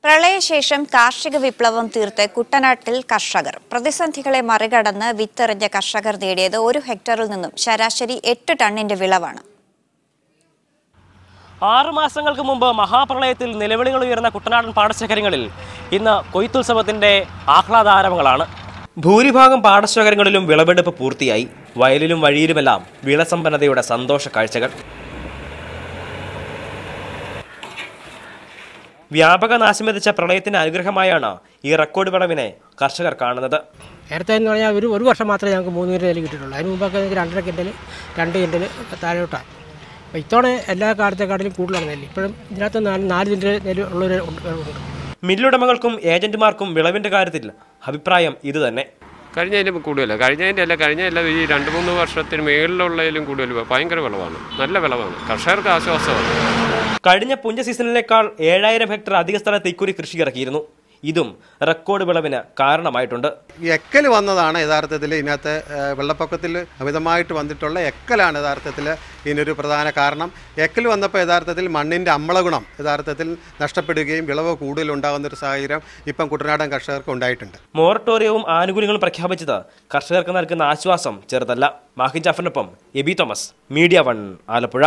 പ്രളയശേഷം കാർഷിക വിപ്ലവം തീർത്ത് കുട്ടനാട്ടിൽ കർഷകർ പ്രതിസന്ധികളെ മറികടന്ന് വിത്തെറിഞ്ഞ കർഷകർ നേടിയത് 1 ഹെക്ടറിൽ നിന്നും ശരാശരി 8 ടണ്ണിന്റെ വിളവാണ്. 6 മാസങ്ങൾക്ക് മുമ്പ് മഹാപ്രളയത്തിൽ നിലവിളികൾ ഉയർന്ന കുട്ടനാടൻ പാടശേഖരങ്ങളിൽ ഇന്ന് കൊയ്ത്തുത്സവത്തിന്റെ ആഹ്ലാദാരവങ്ങളാണ്. ഭൂരിഭാഗം പാടശേഖരങ്ങളിലും വിളവെടുപ്പ് പൂർത്തിയായി. വയലിലും വഴിയിലുമെല്ലാം വിളസമ്പന്നതയുടെ സന്തോഷ കാഴ്ചകൾ. വ്യാപക നാശം വിതച്ച പ്രളയത്തിന്റെ അനുഗ്രഹമായാണ് ഈ റെക്കോർഡ് വിളവിനെ കർഷകർ കാണുന്നത്. നേരത്തെ എന്ന് പറഞ്ഞാൽ ഒരു വർഷം മാത്രമേ ഞങ്ങൾക്ക് 3 കിൻഡൽ നെല്ല് കിട്ടിയിട്ടുള്ളൂ. അതിന് മുമ്പൊക്കെ 2.5 കിൻഡൽ 2 കിൻഡൽ താഴോട്ടാണ്. അപ്പോൾ ഇത്തവണ എല്ലാ കാലത്തെക്കാട്ടിലും കൂടുതലാണ് നെല്ല്. ഇപ്പോഴും ഇതിനകത്ത് 4 കിൻഡൽ നെല്ല് ഉള്ളവർ ഉണ്ട്. മില്ലുടമകൾക്കും ഏജന്റുമാർക്കും വിളവിന്റെ കാര്യത്തിൽ അഭിപ്രായം ഇത് തന്നെ. കഴിഞ്ഞതിലും കൂടുതൽ കഴിഞ്ഞ ഈ 2-3 വർഷത്തിന് മേളിലുള്ളതിലും കൂടുതൽ ഭയങ്കര വിളവാണ്. നല്ല വിളവാണ്. കർഷകർക്ക് ആശ്വാസമാണ്. കഴിഞ്ഞ പുഞ്ച സീസണിനേക്കാൾ 7000 ഹെക്ടർ അധിക സ്ഥലത്ത് ഇക്കുറി കൃഷി ഇറക്കിയിരുന്നു. ഇതും റെക്കോർഡ് വിളവിന് കാരണമായിട്ടുണ്ട്. ഈ എക്കൽ വന്നതാണ് യഥാർത്ഥത്തിൽ ഇതിനകത്ത് വെള്ളപ്പൊക്കത്തിൽ അമിതമായിട്ട് വന്നിട്ടുള്ള എക്കലാണ് യഥാർത്ഥത്തിൽ ഇതിനൊരു പ്രധാന കാരണം. എക്കൽ വന്നപ്പോൾ യഥാർത്ഥത്തിൽ മണ്ണിൻ്റെ അമ്ലഗുണം യഥാർത്ഥത്തിൽ നഷ്ടപ്പെടുകയും വിളവ് കൂടുതലുണ്ടാകുന്നൊരു സാഹചര്യം ഇപ്പം കുട്ടനാടൻ കർഷകർക്ക് ഉണ്ടായിട്ടുണ്ട്. മൊറട്ടോറിയവും ആനുകൂല്യങ്ങളും പ്രഖ്യാപിച്ചത് കർഷകർക്ക് നൽകുന്ന ആശ്വാസം ചെറുതല്ല. മാഹിൻ ജാഫറിനൊപ്പം എബി തോമസ്, മീഡിയ 1 ആലപ്പുഴ.